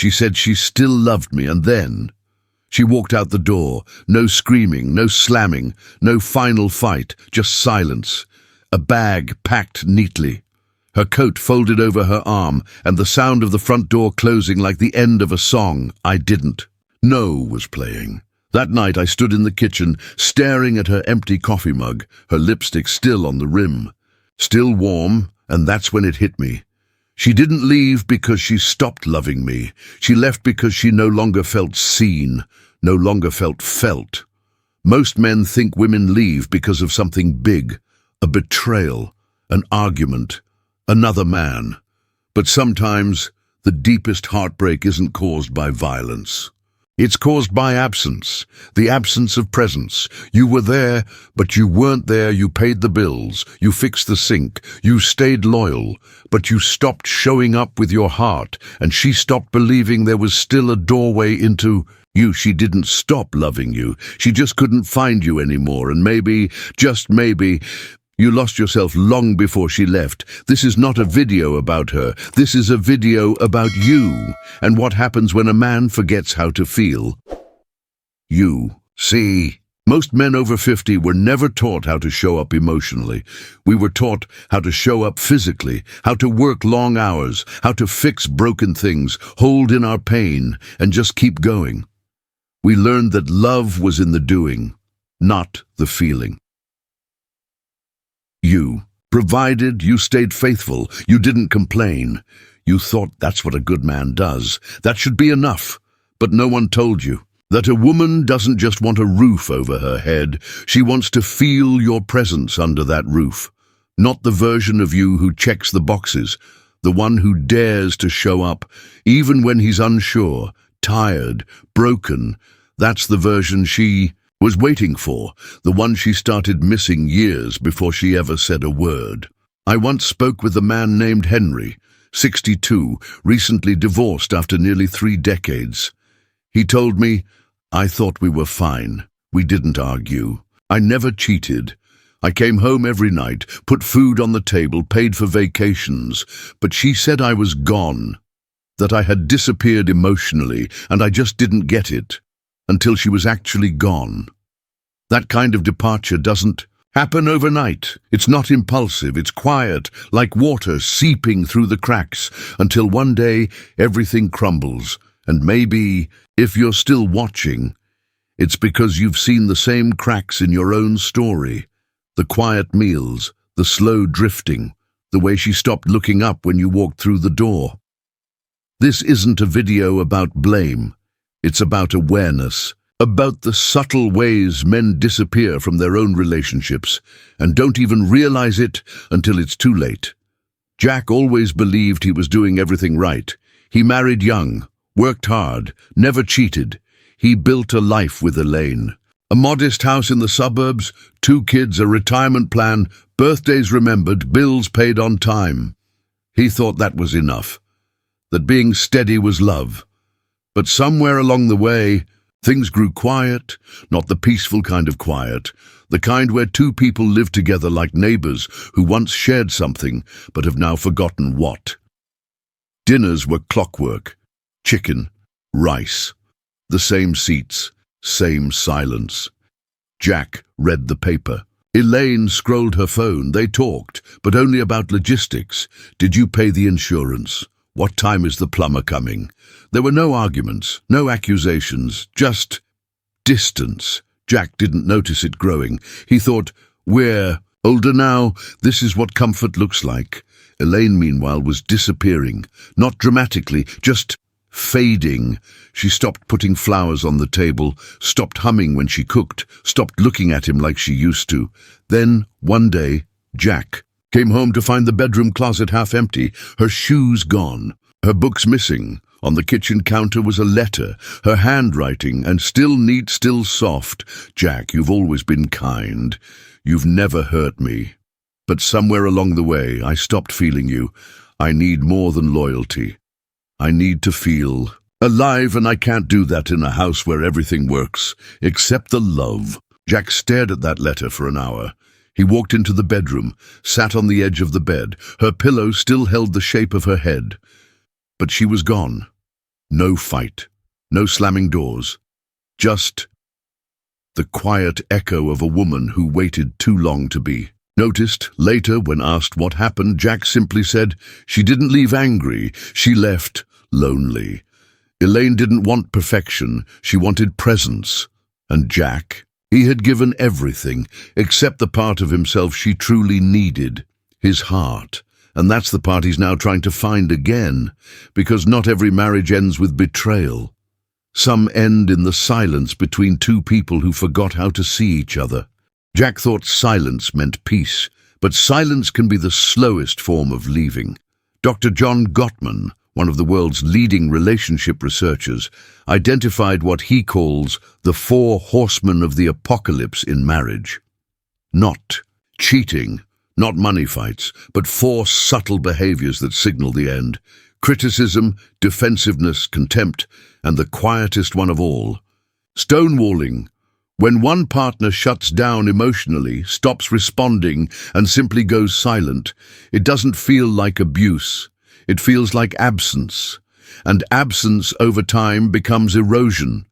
She said she still loved me, and then she walked out the door. No screaming, no slamming, no final fight, just silence. A bag packed neatly. Her coat folded over her arm, and the sound of the front door closing like the end of a song. I didn't. No was playing. That night I stood in the kitchen, staring at her empty coffee mug, her lipstick still on the rim. Still warm, and that's when it hit me. She didn't leave because she stopped loving me. She left because she no longer felt seen, no longer felt. Most men think women leave because of something big, a betrayal, an argument, another man. But sometimes the deepest heartbreak isn't caused by violence. It's caused by absence, the absence of presence. You were there, but you weren't there. You paid the bills, you fixed the sink, you stayed loyal, but you stopped showing up with your heart, and she stopped believing there was still a doorway into you. She didn't stop loving you. She just couldn't find you anymore, and maybe, just maybe, you lost yourself long before she left. This is not a video about her. This is a video about you and what happens when a man forgets how to feel. You. See, most men over 50 were never taught how to show up emotionally. We were taught how to show up physically, how to work long hours, how to fix broken things, hold in our pain, and just keep going. We learned that love was in the doing, not the feeling. You. Provided you stayed faithful, you didn't complain. You thought that's what a good man does. That should be enough. But no one told you that a woman doesn't just want a roof over her head. She wants to feel your presence under that roof. Not the version of you who checks the boxes, the one who dares to show up, even when he's unsure, tired, broken. That's the version she was waiting for, the one she started missing years before she ever said a word. I once spoke with a man named Henry, 62, recently divorced after nearly 3 decades. He told me, "I thought we were fine. We didn't argue. I never cheated. I came home every night, put food on the table, paid for vacations, but she said I was gone, that I had disappeared emotionally, and I just didn't get it until she was actually gone." That kind of departure doesn't happen overnight. It's not impulsive, it's quiet, like water seeping through the cracks, until one day everything crumbles. And maybe, if you're still watching, it's because you've seen the same cracks in your own story. The quiet meals, the slow drifting, the way she stopped looking up when you walked through the door. This isn't a video about blame. It's about awareness, about the subtle ways men disappear from their own relationships and don't even realize it until it's too late. Jack always believed he was doing everything right. He married young, worked hard, never cheated. He built a life with Elaine. A modest house in the suburbs, 2 kids, a retirement plan, birthdays remembered, bills paid on time. He thought that was enough, that being steady was love. But somewhere along the way, things grew quiet, not the peaceful kind of quiet, the kind where 2 people live together like neighbors who once shared something but have now forgotten what. Dinners were clockwork, chicken, rice, the same seats, same silence. Jack read the paper. Elaine scrolled her phone. They talked, but only about logistics. Did you pay the insurance? What time is the plumber coming? There were no arguments, no accusations, just distance. Jack didn't notice it growing. He thought, we're older now, this is what comfort looks like. Elaine, meanwhile, was disappearing, not dramatically, just fading. She stopped putting flowers on the table, stopped humming when she cooked, stopped looking at him like she used to. Then, one day, Jack came home to find the bedroom closet half empty, her shoes gone, her books missing. On the kitchen counter was a letter, her handwriting, and still neat, still soft. Jack, you've always been kind. You've never hurt me. But somewhere along the way, I stopped feeling you. I need more than loyalty. I need to feel alive, and I can't do that in a house where everything works, except the love. Jack stared at that letter for an hour. He walked into the bedroom, sat on the edge of the bed. Her pillow still held the shape of her head. But she was gone. No fight, no slamming doors, just the quiet echo of a woman who waited too long to be noticed. Later, when asked what happened, Jack simply said she didn't leave angry, she left lonely. Elaine didn't want perfection, she wanted presence. And Jack, he had given everything, except the part of himself she truly needed, his heart. And that's the part he's now trying to find again, because not every marriage ends with betrayal. Some end in the silence between two people who forgot how to see each other. Jack thought silence meant peace, but silence can be the slowest form of leaving. Dr. John Gottman, one of the world's leading relationship researchers, identified what he calls the 4 horsemen of the apocalypse in marriage. Not cheating, not money fights, but 4 subtle behaviors that signal the end: criticism, defensiveness, contempt, and the quietest one of all, stonewalling. When one partner shuts down emotionally, stops responding, and simply goes silent, it doesn't feel like abuse. It feels like absence. And absence over time becomes erosion.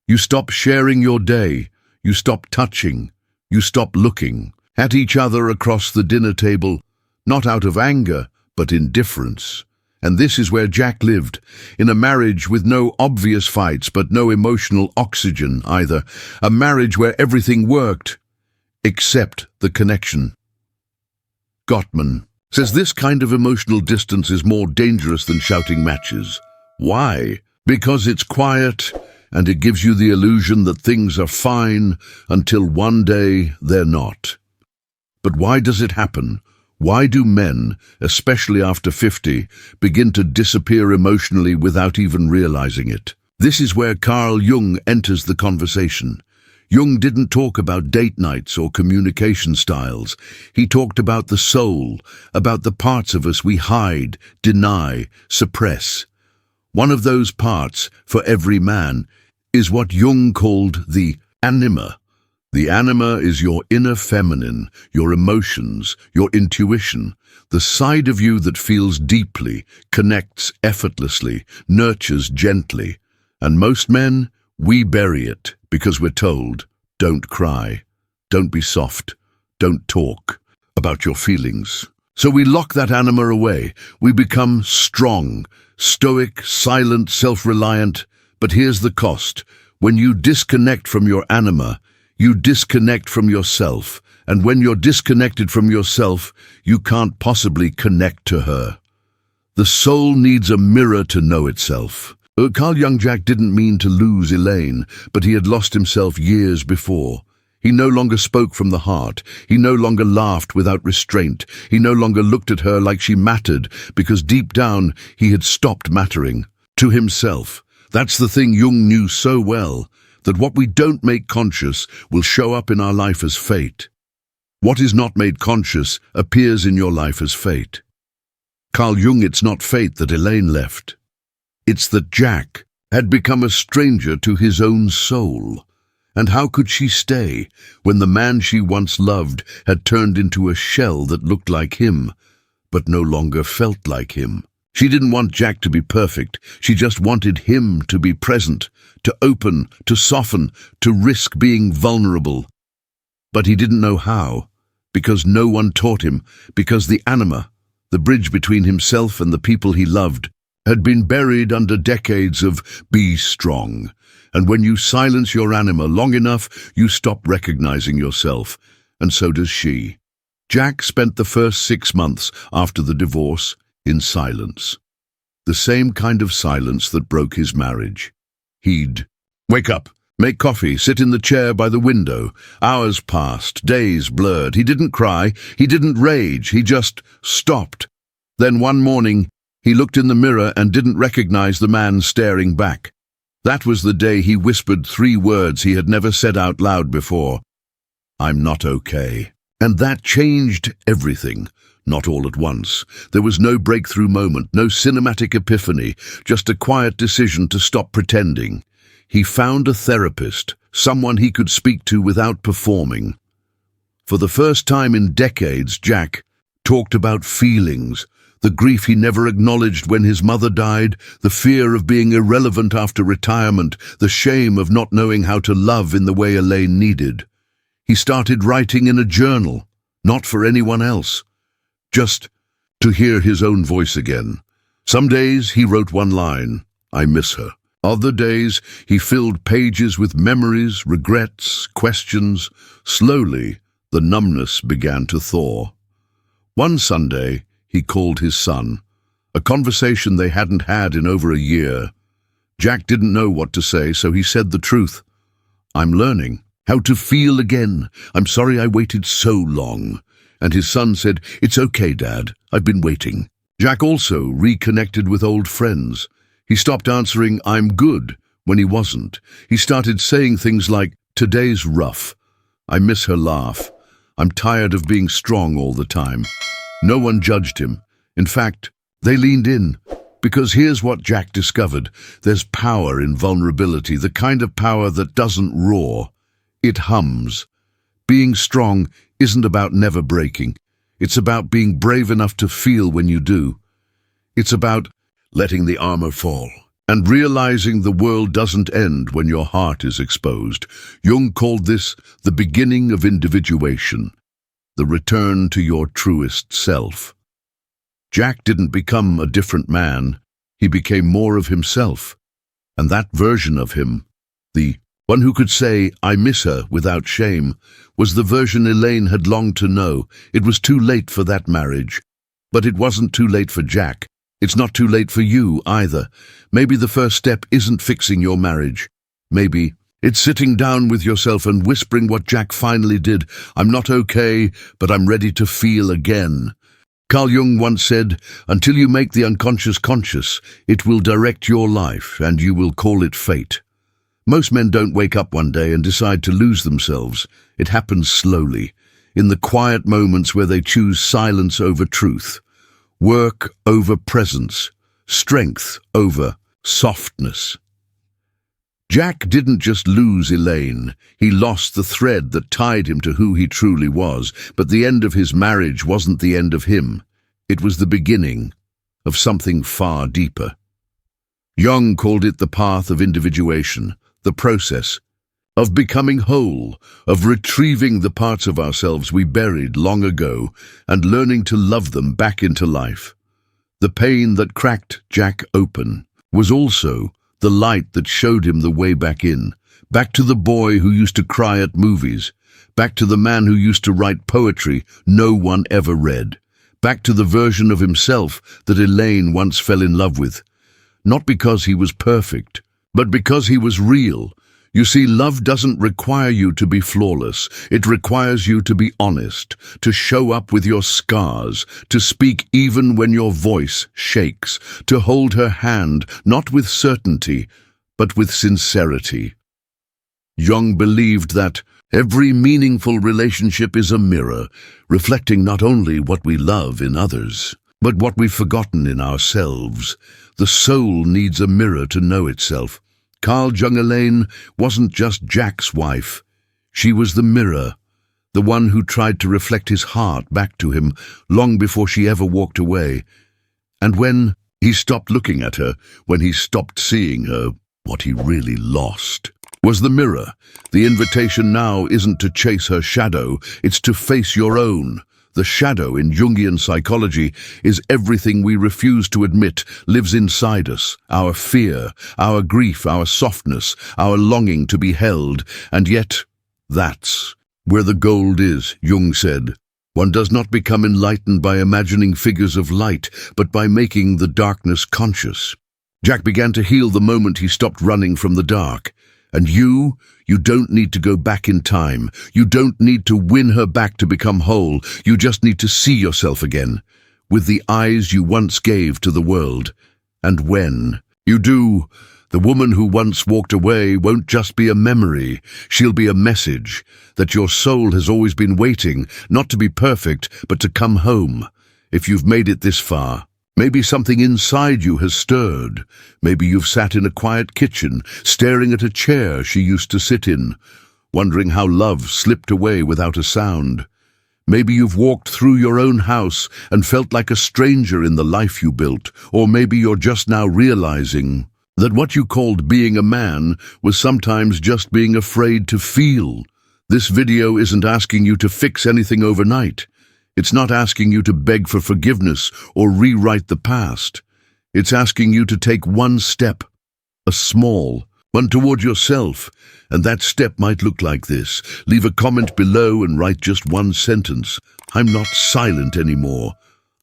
You stop sharing your day. You stop touching. You stop looking at each other across the dinner table, not out of anger, but indifference. And this is where Jack lived, in a marriage with no obvious fights, but no emotional oxygen either. A marriage where everything worked, except the connection. Gottman says this kind of emotional distance is more dangerous than shouting matches. Why? Because it's quiet, and it gives you the illusion that things are fine until one day they're not. But why does it happen? Why do men, especially after 50, begin to disappear emotionally without even realizing it? This is where Carl Jung enters the conversation. Jung didn't talk about date nights or communication styles. He talked about the soul, about the parts of us we hide, deny, suppress. One of those parts, for every man, is what Jung called the Anima. The Anima is your inner feminine, your emotions, your intuition, the side of you that feels deeply, connects effortlessly, nurtures gently. And most men, we bury it because we're told, don't cry, don't be soft, don't talk about your feelings. So we lock that anima away. We become strong, stoic, silent, self-reliant. But here's the cost. When you disconnect from your anima, you disconnect from yourself. And when you're disconnected from yourself, you can't possibly connect to her. The soul needs a mirror to know itself. Carl Jung Jack didn't mean to lose Elaine, but he had lost himself years before. He no longer spoke from the heart. He no longer laughed without restraint. He no longer looked at her like she mattered, because deep down he had stopped mattering. To himself. That's the thing Jung knew so well, that what we don't make conscious will show up in our life as fate. What is not made conscious appears in your life as fate. Carl Jung, it's not fate that Elaine left. It's that Jack had become a stranger to his own soul. And how could she stay when the man she once loved had turned into a shell that looked like him, but no longer felt like him? She didn't want Jack to be perfect. She just wanted him to be present, to open, to soften, to risk being vulnerable. But he didn't know how, because no one taught him, because the anima, the bridge between himself and the people he loved, had been buried under decades of be strong. And when you silence your anima long enough, you stop recognizing yourself, and so does she. Jack spent the first 6 months after the divorce in silence. The same kind of silence that broke his marriage. He'd wake up, make coffee, sit in the chair by the window. Hours passed, days blurred. He didn't cry, he didn't rage, he just stopped. Then one morning, he looked in the mirror and didn't recognize the man staring back. That was the day he whispered 3 words he had never said out loud before. I'm not okay. And that changed everything. Not all at once. There was no breakthrough moment, no cinematic epiphany, just a quiet decision to stop pretending. He found a therapist, someone he could speak to without performing. For the first time in decades, Jack talked about feelings, The grief he never acknowledged when his mother died, the fear of being irrelevant after retirement, the shame of not knowing how to love in the way Elaine needed. He started writing in a journal, not for anyone else, just to hear his own voice again. Some days he wrote one line, "I miss her." Other days he filled pages with memories, regrets, questions. Slowly, the numbness began to thaw. One Sunday, he called his son, a conversation they hadn't had in over a year. Jack didn't know what to say, so he said the truth. "I'm learning how to feel again. I'm sorry I waited so long." And his son said, "It's okay, Dad. I've been waiting." Jack also reconnected with old friends. He stopped answering, "I'm good," when he wasn't. He started saying things like, "Today's rough. I miss her laugh. I'm tired of being strong all the time." No one judged him. In fact, they leaned in. Because here's what Jack discovered. There's power in vulnerability, the kind of power that doesn't roar. It hums. Being strong isn't about never breaking. It's about being brave enough to feel when you do. It's about letting the armor fall and realizing the world doesn't end when your heart is exposed. Jung called this the beginning of individuation, the return to your truest self. Jack didn't become a different man. He became more of himself. And that version of him, the one who could say, "I miss her," without shame, was the version Elaine had longed to know. It was too late for that marriage. But it wasn't too late for Jack. It's not too late for you either. Maybe the first step isn't fixing your marriage. Maybe it's sitting down with yourself and whispering what Jack finally did. "I'm not okay, but I'm ready to feel again." Carl Jung once said, "Until you make the unconscious conscious, it will direct your life, and you will call it fate." Most men don't wake up one day and decide to lose themselves. It happens slowly, in the quiet moments where they choose silence over truth, work over presence, strength over softness. Jack didn't just lose Elaine. He lost the thread that tied him to who he truly was. But the end of his marriage wasn't the end of him. It was the beginning of something far deeper. Jung called it the path of individuation, the process of becoming whole, of retrieving the parts of ourselves we buried long ago and learning to love them back into life. The pain that cracked Jack open was also the light that showed him the way back in, back to the boy who used to cry at movies, back to the man who used to write poetry no one ever read, back to the version of himself that Elaine once fell in love with. Not because he was perfect, but because he was real. You see, love doesn't require you to be flawless. It requires you to be honest, to show up with your scars, to speak even when your voice shakes, to hold her hand, not with certainty, but with sincerity. Jung believed that every meaningful relationship is a mirror, reflecting not only what we love in others, but what we've forgotten in ourselves. The soul needs a mirror to know itself. Carl Jung Elaine wasn't just Jack's wife. She was the mirror, the one who tried to reflect his heart back to him long before she ever walked away. And when he stopped looking at her, when he stopped seeing her, what he really lost was the mirror. The invitation now isn't to chase her shadow, it's to face your own. The shadow in Jungian psychology is everything we refuse to admit lives inside us, our fear, our grief, our softness, our longing to be held, and yet that's where the gold is, Jung said. One does not become enlightened by imagining figures of light, but by making the darkness conscious. Jack began to heal the moment he stopped running from the dark. And you don't need to go back in time. You don't need to win her back to become whole. You just need to see yourself again, with the eyes you once gave to the world. And when you do, the woman who once walked away won't just be a memory. She'll be a message that your soul has always been waiting, not to be perfect, but to come home. If you've made it this far, maybe something inside you has stirred. Maybe you've sat in a quiet kitchen, staring at a chair she used to sit in, wondering how love slipped away without a sound. Maybe you've walked through your own house and felt like a stranger in the life you built, or maybe you're just now realizing that what you called being a man was sometimes just being afraid to feel. This video isn't asking you to fix anything overnight. It's not asking you to beg for forgiveness or rewrite the past. It's asking you to take one step, a small one toward yourself, and that step might look like this. Leave a comment below and write just one sentence. I'm not silent anymore.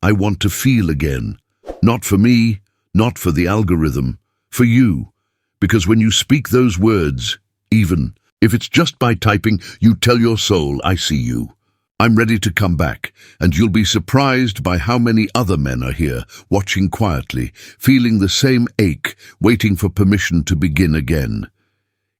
I want to feel again. Not for me, not for the algorithm, for you. Because when you speak those words, even if it's just by typing, you tell your soul, I see you. I'm ready to come back, and you'll be surprised by how many other men are here, watching quietly, feeling the same ache, waiting for permission to begin again.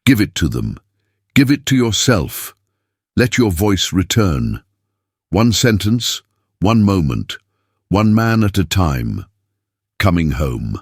Give it to them. Give it to yourself. Let your voice return. One sentence, one moment, one man at a time. Coming home.